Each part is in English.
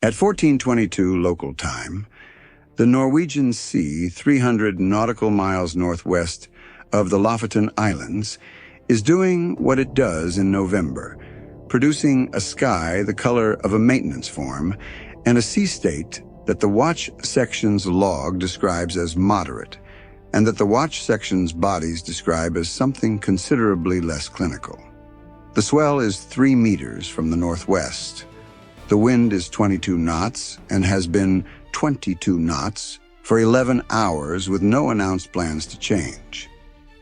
At 1422 local time, the Norwegian Sea, 300 nautical miles northwest of the Lofoten Islands, is doing what it does in November, producing a sky the color of a maintenance form and a sea state that the watch section's log describes as moderate, and that the watch section's bodies describe as something considerably less clinical. The swell is 3 meters from the northwest. The wind is 22 knots and has been 22 knots for 11 hours with no announced plans to change.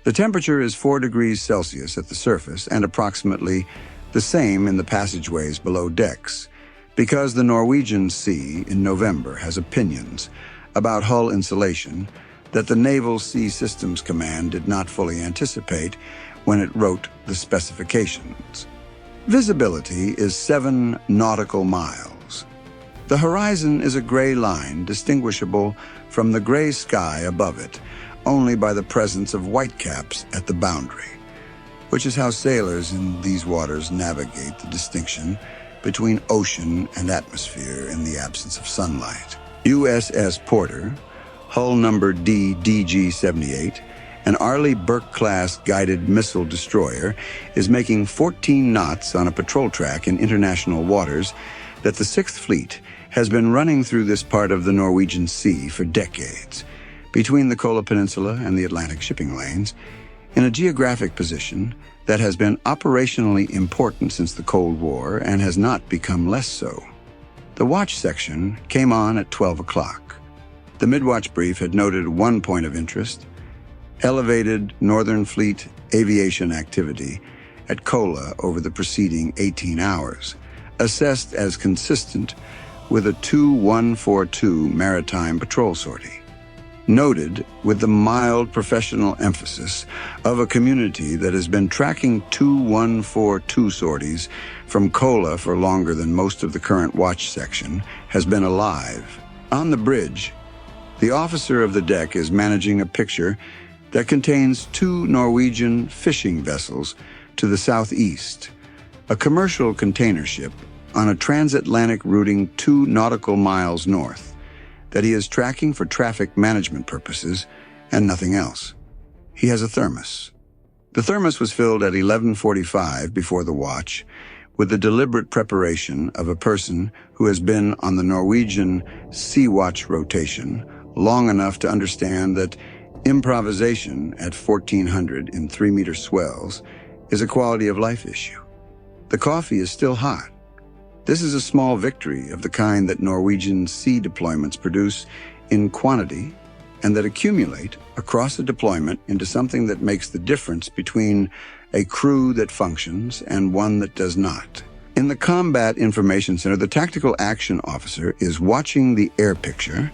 The temperature is 4 degrees Celsius at the surface and approximately the same in the passageways below decks, because the Norwegian Sea in November has opinions about hull insulation that the Naval Sea Systems Command did not fully anticipate when it wrote the specifications. Visibility is 7 nautical miles. The horizon is a gray line distinguishable from the gray sky above it only by the presence of whitecaps at the boundary, which is how sailors in these waters navigate the distinction between ocean and atmosphere in the absence of sunlight. USS Porter, hull number DDG-78, an Arleigh Burke-class guided missile destroyer, is making 14 knots on a patrol track in international waters that the Sixth Fleet has been running through this part of the Norwegian Sea for decades, between the Kola Peninsula and the Atlantic shipping lanes, in a geographic position that has been operationally important since the Cold War and has not become less so. The watch section came on at 12 o'clock. The mid-watch brief had noted one point of interest: elevated Northern Fleet aviation activity at Kola over the preceding 18 hours, assessed as consistent with a Tu-142 maritime patrol sortie. Noted with the mild professional emphasis of a community that has been tracking Tu-142 sorties from Kola for longer than most of the current watch section has been alive. On the bridge, the officer of the deck is managing a picture that contains 2 Norwegian fishing vessels to the southeast, a commercial container ship on a transatlantic routing 2 nautical miles north that he is tracking for traffic management purposes and nothing else. He has a thermos. The thermos was filled at 11:45 before the watch with the deliberate preparation of a person who has been on the Norwegian Sea Watch rotation long enough to understand that improvisation at 1400 in 3-meter swells is a quality of life issue. The coffee is still hot. This is a small victory of the kind that Norwegian Sea deployments produce in quantity and that accumulate across a deployment into something that makes the difference between a crew that functions and one that does not. In the Combat Information Center, the Tactical Action Officer is watching the air picture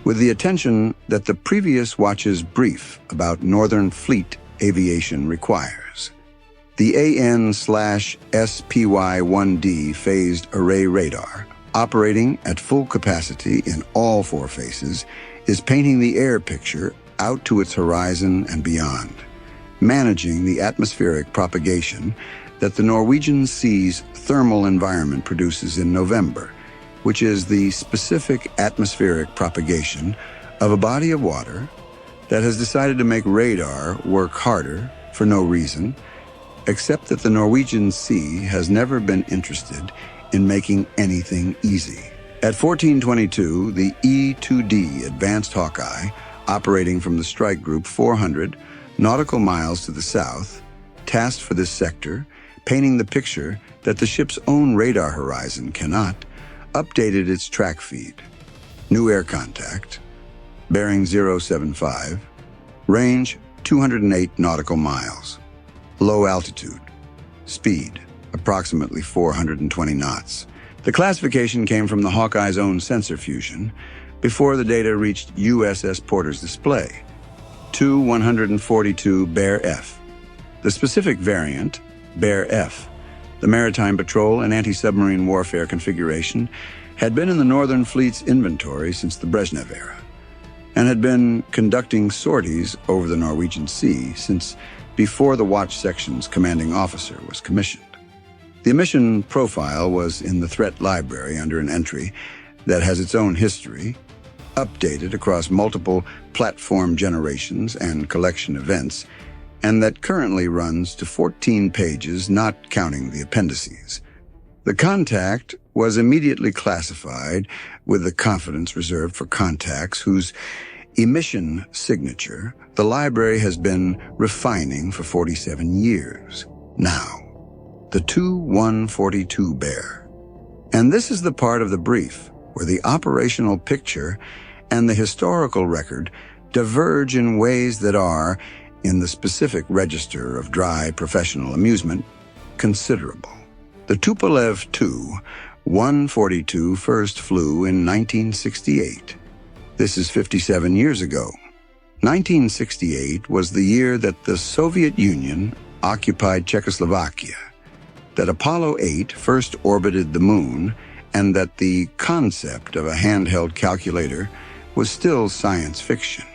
with the attention that the previous watch's brief about Northern Fleet aviation requires. The AN/SPY-1D phased array radar, operating at full capacity in all 4 faces, is painting the air picture out to its horizon and beyond, managing the atmospheric propagation that the Norwegian Sea's thermal environment produces in November, which is the specific atmospheric propagation of a body of water that has decided to make radar work harder for no reason, except that the Norwegian Sea has never been interested in making anything easy. At 1422, the E-2D Advanced Hawkeye, operating from the strike group 400 nautical miles to the south, tasked for this sector, painting the picture that the ship's own radar horizon cannot, updated its track feed. New air contact, bearing 075, range 208 nautical miles, low altitude, speed approximately 420 knots. The classification came from the Hawkeye's own sensor fusion before the data reached USS Porter's display. Tu-142 Bear F. The specific variant, Bear F, the maritime patrol and anti-submarine warfare configuration, had been in the Northern Fleet's inventory since the Brezhnev era and had been conducting sorties over the Norwegian Sea since before the watch section's commanding officer was commissioned. The emission profile was in the threat library under an entry that has its own history, updated across multiple platform generations and collection events, and that currently runs to 14 pages, not counting the appendices. The contact was immediately classified with the confidence reserved for contacts whose emission signature the library has been refining for 47 years. Now, the Tu-142 bear. And this is the part of the brief where the operational picture and the historical record diverge in ways that are, in the specific register of dry professional amusement, considerable. The Tupolev Tu-142 first flew in 1968. This is 57 years ago. 1968 was the year that the Soviet Union occupied Czechoslovakia, that Apollo 8 first orbited the moon, and that the concept of a handheld calculator was still science fiction.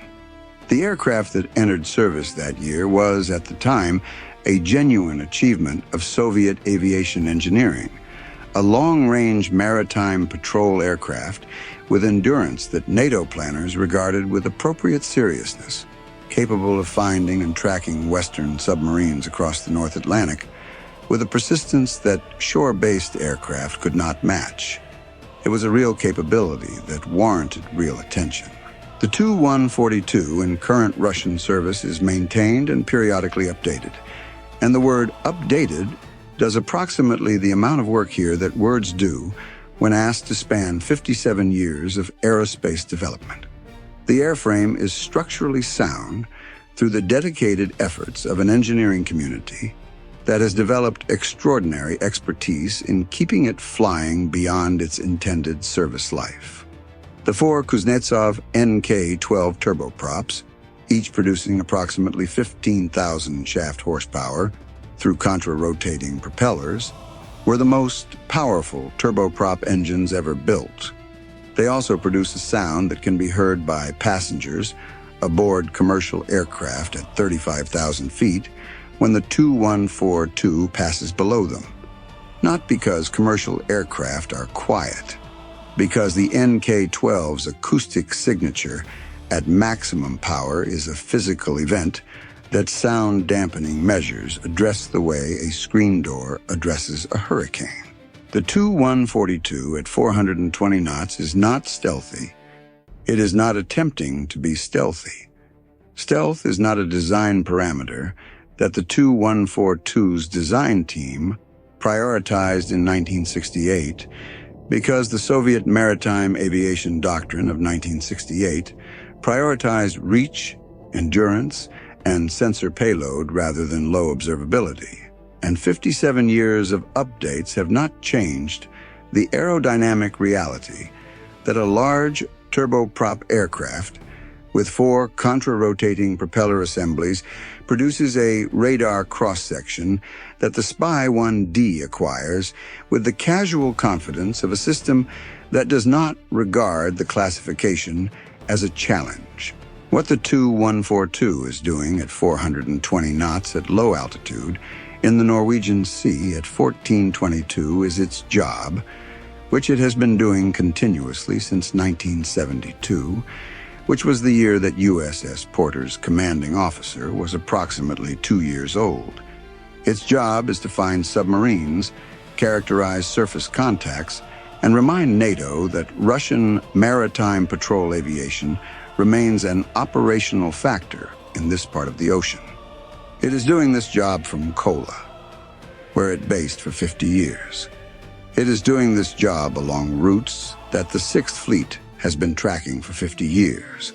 The aircraft that entered service that year was, at the time, a genuine achievement of Soviet aviation engineering, a long-range maritime patrol aircraft with endurance that NATO planners regarded with appropriate seriousness, capable of finding and tracking Western submarines across the North Atlantic with a persistence that shore-based aircraft could not match. It was a real capability that warranted real attention. The Tu-142 in current Russian service is maintained and periodically updated, and the word updated does approximately the amount of work here that words do when asked to span 57 years of aerospace development. The airframe is structurally sound through the dedicated efforts of an engineering community that has developed extraordinary expertise in keeping it flying beyond its intended service life. The four Kuznetsov NK-12 turboprops, each producing approximately 15,000 shaft horsepower through contra-rotating propellers, were the most powerful turboprop engines ever built. They also produce a sound that can be heard by passengers aboard commercial aircraft at 35,000 feet when the Tu-142 passes below them. Not because commercial aircraft are quiet, because the NK-12's acoustic signature at maximum power is a physical event that sound dampening measures address the way a screen door addresses a hurricane. The Tu-142 at 420 knots is not stealthy. It is not attempting to be stealthy. Stealth is not a design parameter that the Tu-142's design team prioritized in 1968 because the Soviet maritime aviation doctrine of 1968 prioritized reach, endurance, and sensor payload rather than low observability. And 57 years of updates have not changed the aerodynamic reality that a large turboprop aircraft with four contra-rotating propeller assemblies produces a radar cross-section that the Spy-1D acquires with the casual confidence of a system that does not regard the classification as a challenge. What the Tu-142 is doing at 420 knots at low altitude in the Norwegian Sea at 1422 is its job, which it has been doing continuously since 1972, which was the year that USS Porter's commanding officer was approximately 2 years old. Its job is to find submarines, characterize surface contacts, and remind NATO that Russian maritime patrol aviation remains an operational factor in this part of the ocean. It is doing this job from Kola, where it based for 50 years. It is doing this job along routes that the Sixth Fleet has been tracking for 50 years.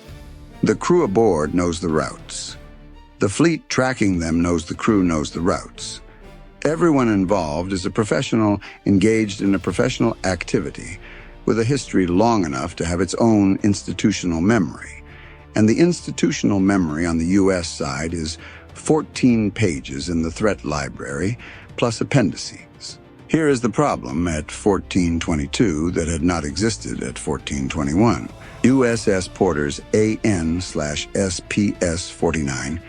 The crew aboard knows the routes. The fleet tracking them knows the crew knows the routes. Everyone involved is a professional engaged in a professional activity with a history long enough to have its own institutional memory. And the institutional memory on the U.S. side is 14 pages in the threat library, plus appendices. Here is the problem at 1422 that had not existed at 1421. USS Porter's AN/SPS-49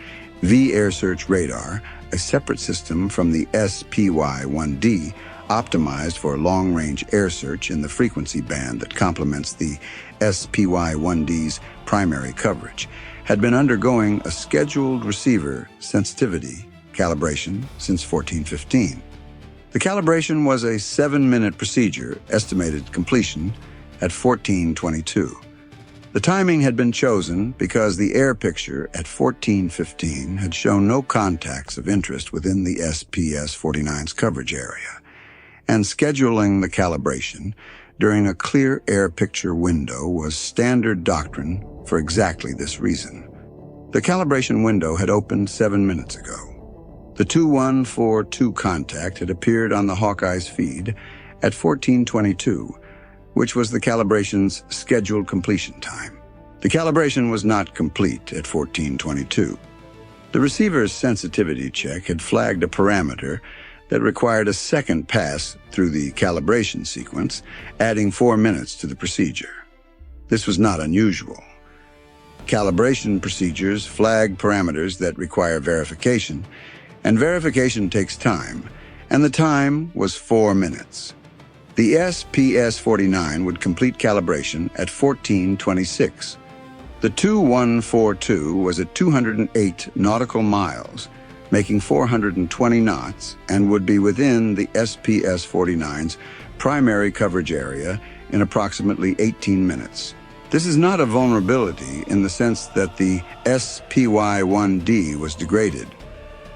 V air search radar, a separate system from the SPY-1D, optimized for long-range air search in the frequency band that complements the SPY-1D's primary coverage, had been undergoing a scheduled receiver sensitivity calibration since 1415. The calibration was a 7-minute procedure, estimated completion at 1422. The timing had been chosen because the air picture at 1415 had shown no contacts of interest within the SPS-49's coverage area, and scheduling the calibration during a clear air picture window was standard doctrine for exactly this reason. The calibration window had opened 7 minutes ago. The Tu-142 contact had appeared on the Hawkeye's feed at 1422, which was the calibration's scheduled completion time. The calibration was not complete at 1422. The receiver's sensitivity check had flagged a parameter that required a second pass through the calibration sequence, adding 4 minutes to the procedure. This was not unusual. Calibration procedures flag parameters that require verification, and verification takes time, and the time was 4 minutes. The SPS-49 would complete calibration at 1426. The Tu-142 was at 208 nautical miles, making 420 knots, and would be within the SPS-49's primary coverage area in approximately 18 minutes. This is not a vulnerability in the sense that the SPY-1D was degraded.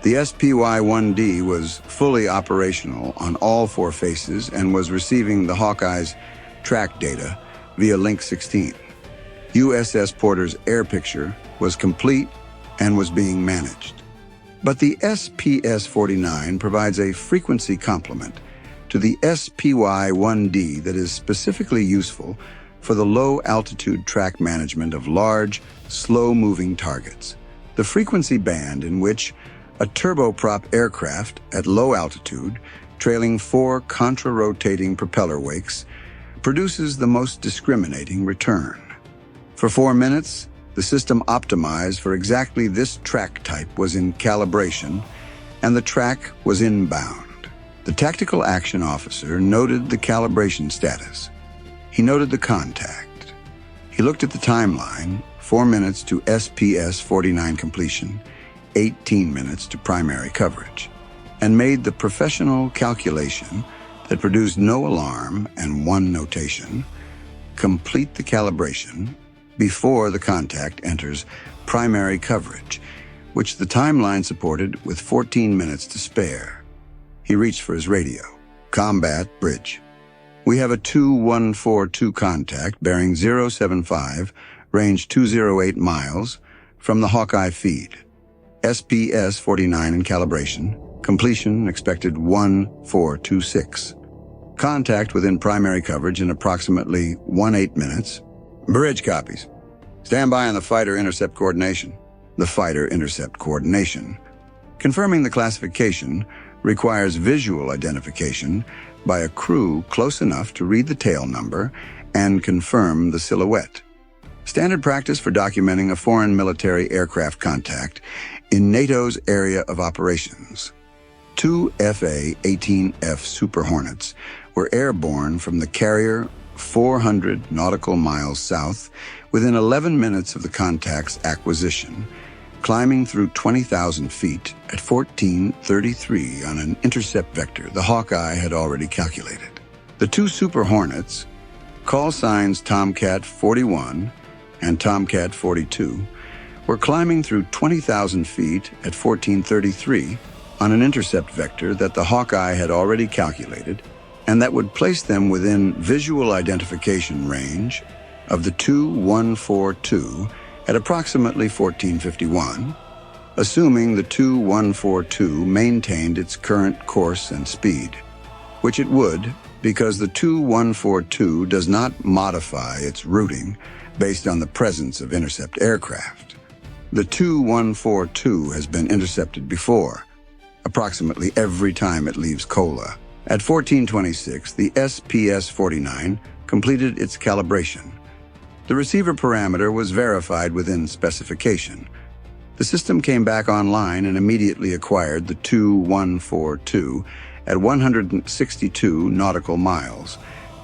The SPY-1D was fully operational on all 4 faces and was receiving the Hawkeye's track data via Link 16. USS Porter's air picture was complete and was being managed. But the SPS-49 provides a frequency complement to the SPY-1D that is specifically useful for the low-altitude track management of large, slow-moving targets. The frequency band in which a turboprop aircraft at low altitude, trailing 4 contra-rotating propeller wakes, produces the most discriminating return. For 4 minutes, the system optimized for exactly this track type was in calibration, and the track was inbound. The tactical action officer noted the calibration status. He noted the contact. He looked at the timeline, 4 minutes to SPS-49 completion, 18 minutes to primary coverage, and made the professional calculation that produced no alarm and 1 notation: complete the calibration before the contact enters primary coverage, which the timeline supported with 14 minutes to spare. He reached for his radio. Combat bridge. We have a Tu-142 contact bearing 075, range 208 miles, from the Hawkeye feed. SPS-49 in calibration. Completion expected 1426. Contact within primary coverage in approximately 18 minutes. Bridge copies. Stand by on the fighter intercept coordination. The fighter intercept coordination. Confirming the classification requires visual identification by a crew close enough to read the tail number and confirm the silhouette. Standard practice for documenting a foreign military aircraft contact in NATO's area of operations. 2 FA-18F Super Hornets were airborne from the carrier 400 nautical miles south within 11 minutes of the contact's acquisition, climbing through 20,000 feet at 1433 on an intercept vector the Hawkeye had already calculated. The 2 Super Hornets, call signs Tomcat 41 and Tomcat 42, were climbing through 20,000 feet at 1433 on an intercept vector that the Hawkeye had already calculated, and that would place them within visual identification range of the Tu-142 at approximately 1451, assuming the Tu-142 maintained its current course and speed, which it would because the Tu-142 does not modify its routing based on the presence of intercept aircraft. The Tu-142 has been intercepted before, approximately every time it leaves Kola. At 1426, the SPS-49 completed its calibration. The receiver parameter was verified within specification. The system came back online and immediately acquired the Tu-142 at 162 nautical miles.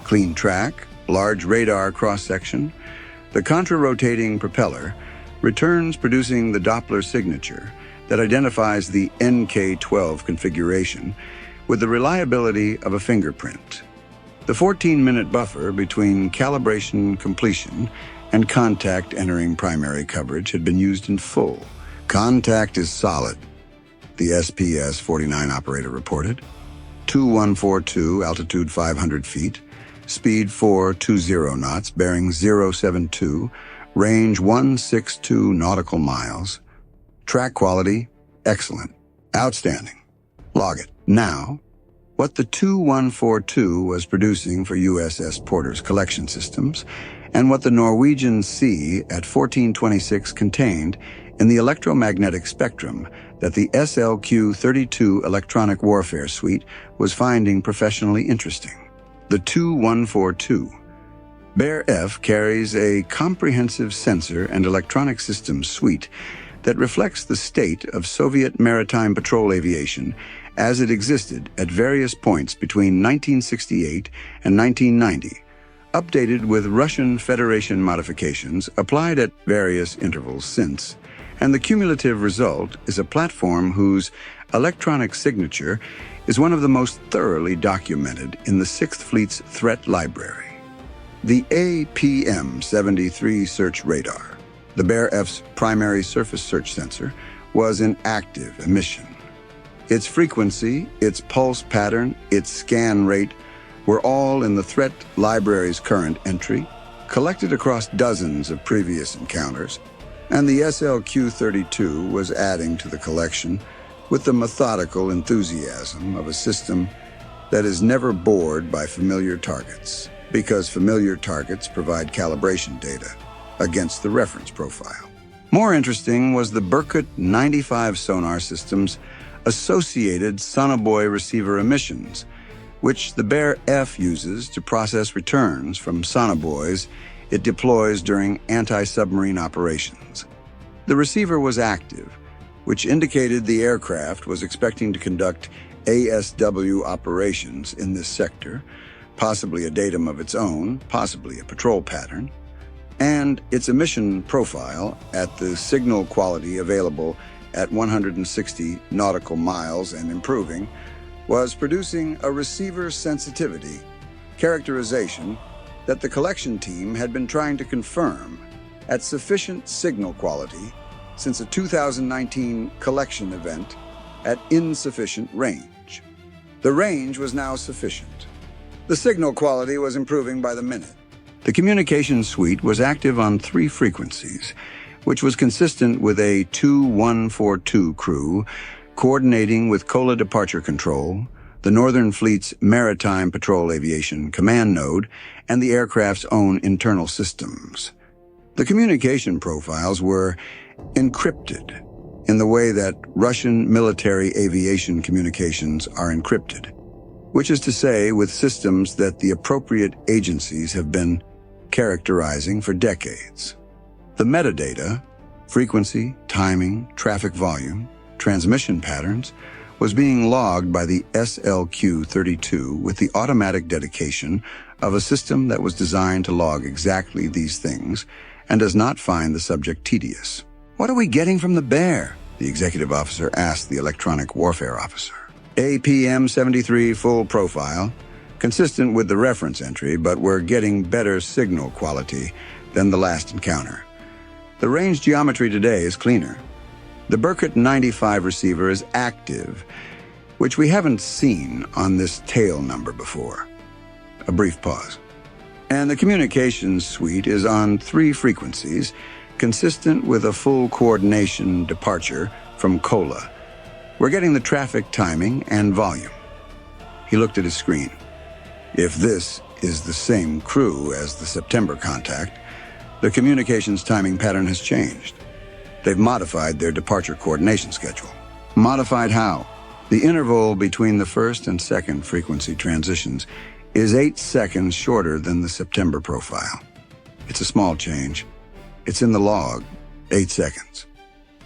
Clean track, large radar cross-section. The contra-rotating propeller returns producing the Doppler signature that identifies the NK12 configuration with the reliability of a fingerprint. The 14-minute buffer between calibration completion and contact entering primary coverage had been used in full. Contact is solid, the SPS-49 operator reported. Tu-142, altitude 500 feet, speed 420 knots, bearing 072, range 162 nautical miles. Track quality, excellent, outstanding. Log it. Now, what the Tu-142 was producing for USS Porter's collection systems, and what the Norwegian Sea at 1426 contained in the electromagnetic spectrum that the SLQ-32 electronic warfare suite was finding professionally interesting. The Tu-142. BEAR-F carries a comprehensive sensor and electronic systems suite that reflects the state of Soviet maritime patrol aviation as it existed at various points between 1968 and 1990, updated with Russian Federation modifications applied at various intervals since, and the cumulative result is a platform whose electronic signature is one of the most thoroughly documented in the Sixth Fleet's threat library. The APM-73 search radar, the BEAR-F's primary surface search sensor, was in active emission. Its frequency, its pulse pattern, its scan rate were all in the threat library's current entry, collected across dozens of previous encounters, and the SLQ-32 was adding to the collection with the methodical enthusiasm of a system that is never bored by familiar targets, because familiar targets provide calibration data against the reference profile. More interesting was the Berkut 95 sonar system's associated sonobuoy receiver emissions, which the BEAR-F uses to process returns from sonobuoys it deploys during anti-submarine operations. The receiver was active, which indicated the aircraft was expecting to conduct ASW operations in this sector, possibly a datum of its own, possibly a patrol pattern, and its emission profile at the signal quality available at 160 nautical miles and improving was producing a receiver sensitivity characterization that the collection team had been trying to confirm at sufficient signal quality since a 2019 collection event at insufficient range. The range was now sufficient. The signal quality was improving by the minute. The communication suite was active on 3 frequencies, which was consistent with a Tu-142 crew coordinating with Kola Departure Control, the Northern Fleet's Maritime Patrol Aviation Command Node, and the aircraft's own internal systems. The communication profiles were encrypted in the way that Russian military aviation communications are encrypted, which is to say with systems that the appropriate agencies have been characterizing for decades. The metadata, frequency, timing, traffic volume, transmission patterns, was being logged by the SLQ-32 with the automatic dedication of a system that was designed to log exactly these things and does not find the subject tedious. "What are we getting from the BEAR?" the executive officer asked the electronic warfare officer. "APM-73 full profile, consistent with the reference entry, but we're getting better signal quality than the last encounter. The range geometry today is cleaner. The Berkut 95 receiver is active, which we haven't seen on this tail number before." A brief pause. "And the communications suite is on 3 frequencies, consistent with a full coordination departure from Kola. We're getting the traffic timing and volume." He looked at his screen. If this is the same crew as the September contact, the communications timing pattern has changed. They've modified their departure coordination schedule. Modified how? The interval between the first and second frequency transitions is 8 seconds shorter than the September profile. It's a small change. It's in the log, 8 seconds.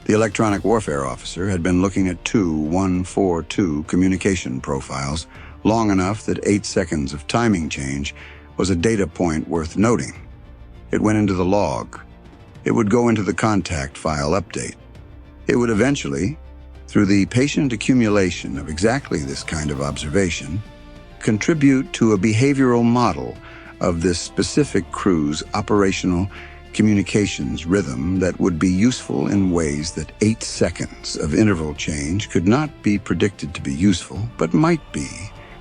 The electronic warfare officer had been looking at Tu-142 communication profiles long enough that 8 seconds of timing change was a data point worth noting. It went into the log. It would go into the contact file update. It would eventually, through the patient accumulation of exactly this kind of observation, contribute to a behavioral model of this specific crew's operational communications rhythm that would be useful in ways that 8 seconds of interval change could not be predicted to be useful, but might be.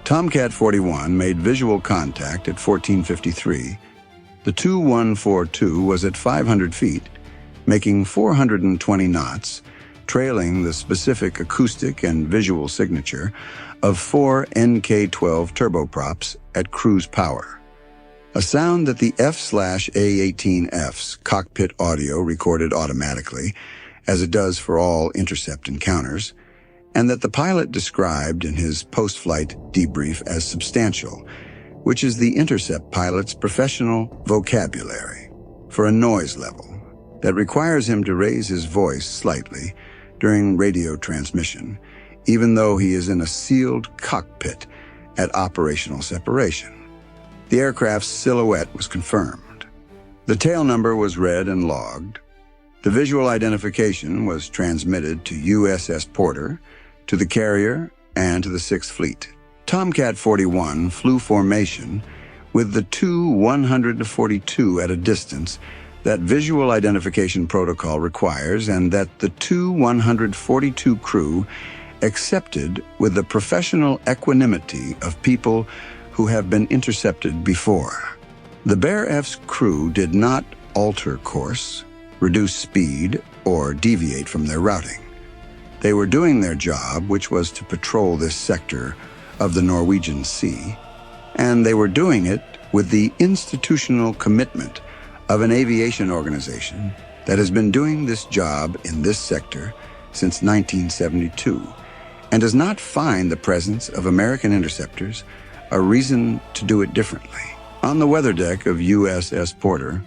Tomcat 41 made visual contact at 1453. The Tu-142 was at 500 feet, making 420 knots, trailing the specific acoustic and visual signature of 4 NK-12 turboprops at cruise power. A sound that the F/A-18F's cockpit audio recorded automatically, as it does for all intercept encounters, and that the pilot described in his post-flight debrief as substantial, which is the intercept pilot's professional vocabulary for a noise level that requires him to raise his voice slightly during radio transmission, even though he is in a sealed cockpit at operational separation. The aircraft's silhouette was confirmed. The tail number was read and logged. The visual identification was transmitted to USS Porter, to the carrier, and to the 6th Fleet. Tomcat 41 flew formation with the Tu-142 at a distance that visual identification protocol requires and that the Tu-142 crew accepted with the professional equanimity of people who have been intercepted before. The Bear F's crew did not alter course, reduce speed, or deviate from their routing. They were doing their job, which was to patrol this sector of the Norwegian Sea, and they were doing it with the institutional commitment of an aviation organization that has been doing this job in this sector since 1972 and does not find the presence of American interceptors a reason to do it differently. On the weather deck of USS Porter,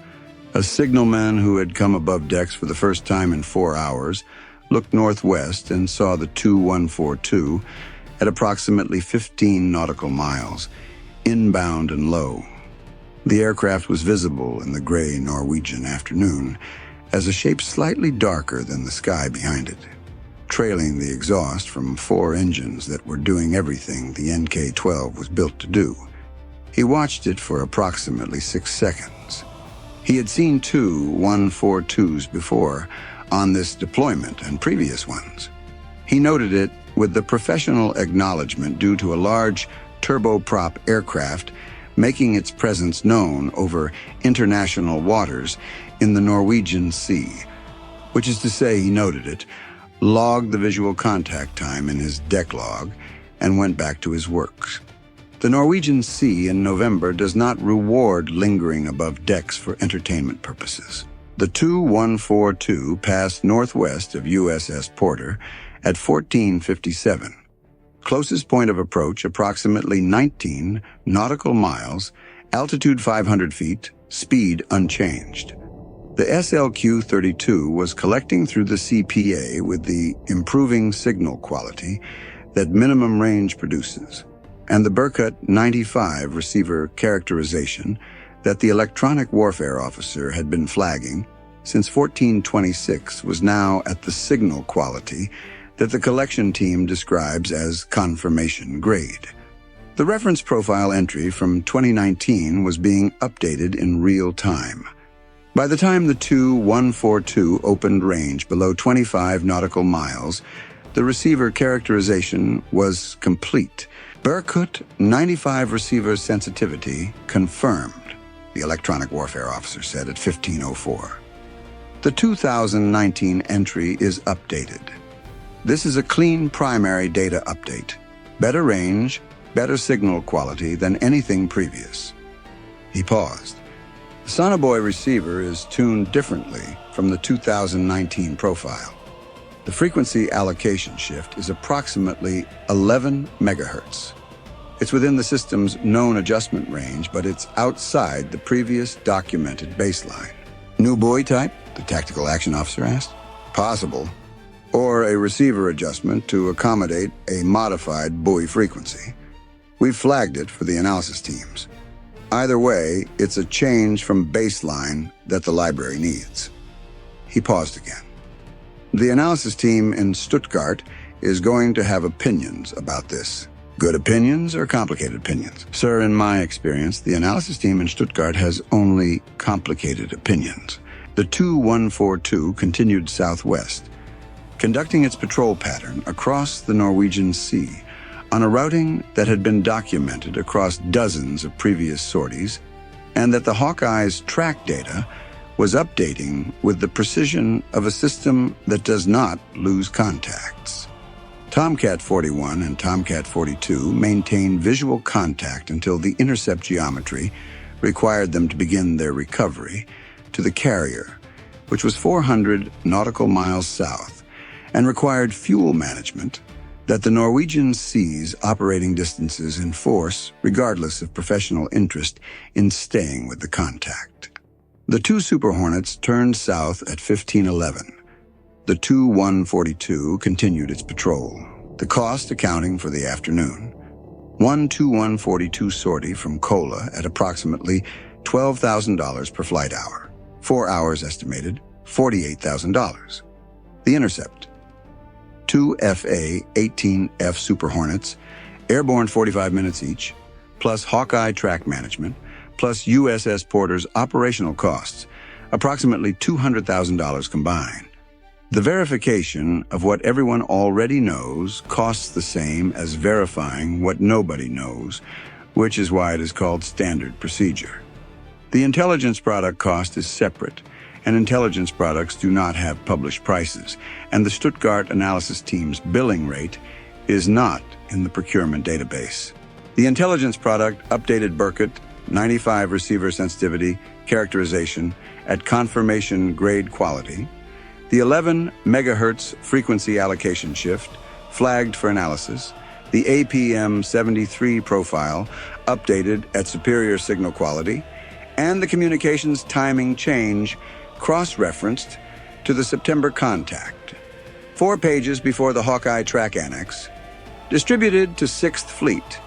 a signalman who had come above decks for the first time in 4 hours looked northwest and saw the Tu-142 at approximately 15 nautical miles, inbound and low. The aircraft was visible in the gray Norwegian afternoon as a shape slightly darker than the sky behind it, trailing the exhaust from 4 engines that were doing everything the NK-12 was built to do. He watched it for approximately 6 seconds. He had seen Tu-142s before on this deployment and previous ones. He noted it with the professional acknowledgement due to a large turboprop aircraft making its presence known over international waters in the Norwegian Sea, which is to say he noted it, logged the visual contact time in his deck log, and went back to his work. The Norwegian Sea in November does not reward lingering above decks for entertainment purposes. The Tu-142 passed northwest of USS Porter at 1457. Closest point of approach approximately 19 nautical miles, altitude 500 feet, speed unchanged. The SLQ-32 was collecting through the CPA with the improving signal quality that minimum range produces, and the Berkut 95 receiver characterization that the electronic warfare officer had been flagging since 1426 was now at the signal quality that the collection team describes as confirmation grade. The reference profile entry from 2019 was being updated in real time. By the time the Tu-142 opened range below 25 nautical miles, the receiver characterization was complete. Berkut 95 receiver sensitivity confirmed, the electronic warfare officer said at 1504. The 2019 entry is updated. This is a clean primary data update. Better range, better signal quality than anything previous. He paused. The sonobuoy receiver is tuned differently from the 2019 profile. The frequency allocation shift is approximately 11 megahertz. It's within the system's known adjustment range, but it's outside the previous documented baseline. New buoy type? The tactical action officer asked. Possible. or a receiver adjustment to accommodate a modified buoy frequency. We've flagged it for the analysis teams. Either way, it's a change from baseline that the library needs. He paused again. The analysis team in Stuttgart is going to have opinions about this. Good opinions or complicated opinions? Sir, in my experience, the analysis team in Stuttgart has only complicated opinions. The Tu-142 continued southwest, conducting its patrol pattern across the Norwegian Sea on a routing that had been documented across dozens of previous sorties, and that the Hawkeye's track data was updating with the precision of a system that does not lose contacts. Tomcat 41 and Tomcat 42 maintained visual contact until the intercept geometry required them to begin their recovery to the carrier, which was 400 nautical miles south, and required fuel management that the Norwegian Sea's operating distances enforce, regardless of professional interest in staying with the contact. The two Super Hornets turned south at 1511. The Tu-142 continued its patrol, the cost accounting for the afternoon. One Tu-142 sortie from Kola at approximately $12,000 per flight hour. 4 hours estimated, $48,000. The intercept. Two FA-18F Super Hornets, airborne 45 minutes each, plus Hawkeye track management, plus USS Porter's operational costs, approximately $200,000 combined. The verification of what everyone already knows costs the same as verifying what nobody knows, which is why it is called standard procedure. The intelligence product cost is separate, and intelligence products do not have published prices, and the Stuttgart analysis team's billing rate is not in the procurement database. The intelligence product updated Burkett 95 receiver sensitivity characterization at confirmation grade quality. The 11 megahertz frequency allocation shift flagged for analysis. The APM-73 profile updated at superior signal quality, and the communications timing change cross-referenced to the September contact. 4 pages before the Hawkeye track annex, distributed to 6th Fleet,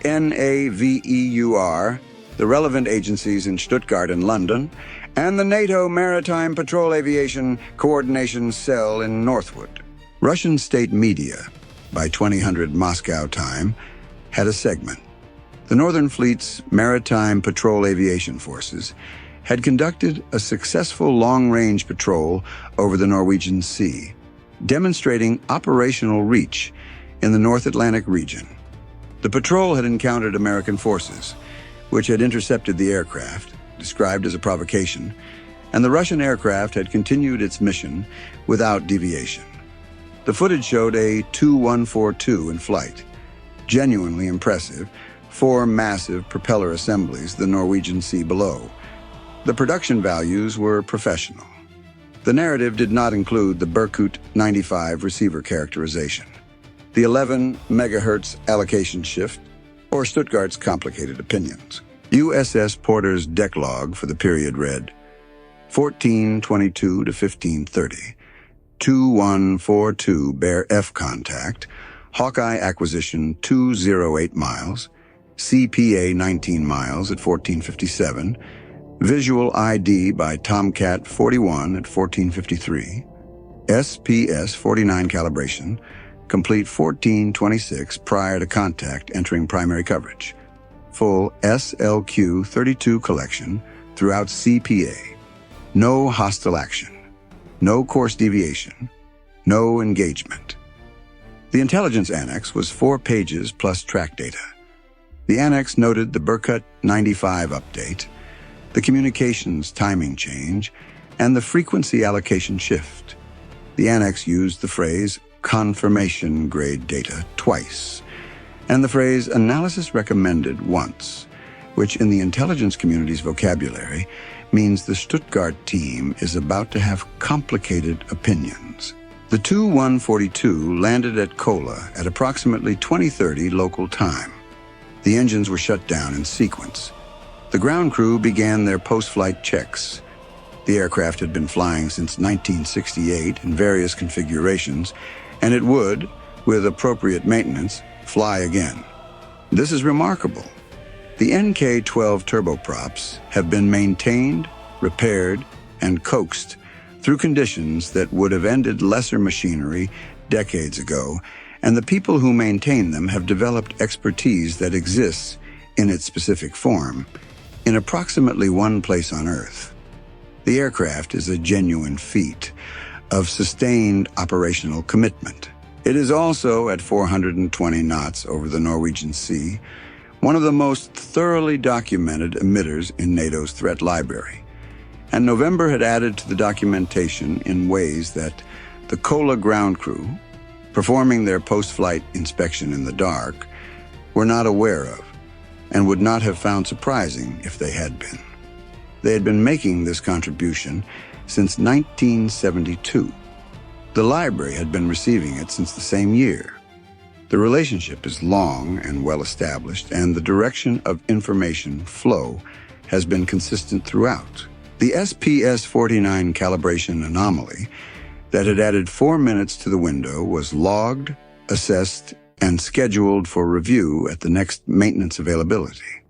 NAVEUR, the relevant agencies in Stuttgart and London, and the NATO Maritime Patrol Aviation Coordination Cell in Northwood. Russian state media, by 2000 Moscow time, had a segment. The Northern Fleet's Maritime Patrol Aviation Forces had conducted a successful long-range patrol over the Norwegian Sea, demonstrating operational reach in the North Atlantic region. The patrol had encountered American forces, which had intercepted the aircraft, described as a provocation, and the Russian aircraft had continued its mission without deviation. The footage showed a Tu-142 in flight, genuinely impressive, 4 massive propeller assemblies the Norwegian Sea below. The production values were professional. The narrative did not include the Burkett 95 receiver characterization, the 11 megahertz allocation shift, or Stuttgart's complicated opinions. USS Porter's deck log for the period read 1422 to 1530. Tu-142 bear F contact, Hawkeye acquisition 208 miles, CPA 19 miles at 1457, visual ID by Tomcat 41 at 1453, SPS 49 calibration, complete 1426 prior to contact entering primary coverage. Full SLQ-32 collection throughout CPA. No hostile action. No course deviation. No engagement. The intelligence annex was 4 pages plus track data. The annex noted the Burkett 95 update, the communications timing change, and the frequency allocation shift. The annex used the phrase confirmation grade data twice, and the phrase analysis recommended once, which in the intelligence community's vocabulary means the Stuttgart team is about to have complicated opinions. The Tu-142 landed at Kola at approximately 2030 local time. The engines were shut down in sequence. The ground crew began their post-flight checks. The aircraft had been flying since 1968 in various configurations, and it would, with appropriate maintenance, fly again. This is remarkable. The NK-12 turboprops have been maintained, repaired, and coaxed through conditions that would have ended lesser machinery decades ago, and the people who maintain them have developed expertise that exists in its specific form in approximately one place on Earth. The aircraft is a genuine feat of sustained operational commitment. It is also, at 420 knots over the Norwegian Sea, one of the most thoroughly documented emitters in NATO's threat library. And November had added to the documentation in ways that the Kola ground crew, performing their post-flight inspection in the dark, were not aware of, and would not have found surprising if they had been. They had been making this contribution since 1972. The library had been receiving it since the same year. The relationship is long and well established, and the direction of information flow has been consistent throughout. The SPS-49 calibration anomaly that had added 4 minutes to the window was logged, assessed, and scheduled for review at the next maintenance availability.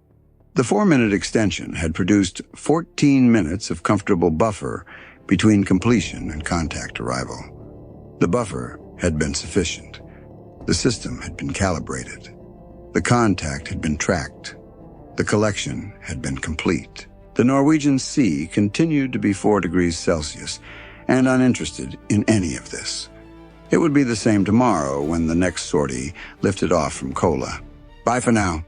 The 4-minute extension had produced 14 minutes of comfortable buffer between completion and contact arrival. The buffer had been sufficient. The system had been calibrated. The contact had been tracked. The collection had been complete. The Norwegian Sea continued to be 4 degrees Celsius and uninterested in any of this. It would be the same tomorrow when the next sortie lifted off from Kola. Bye for now.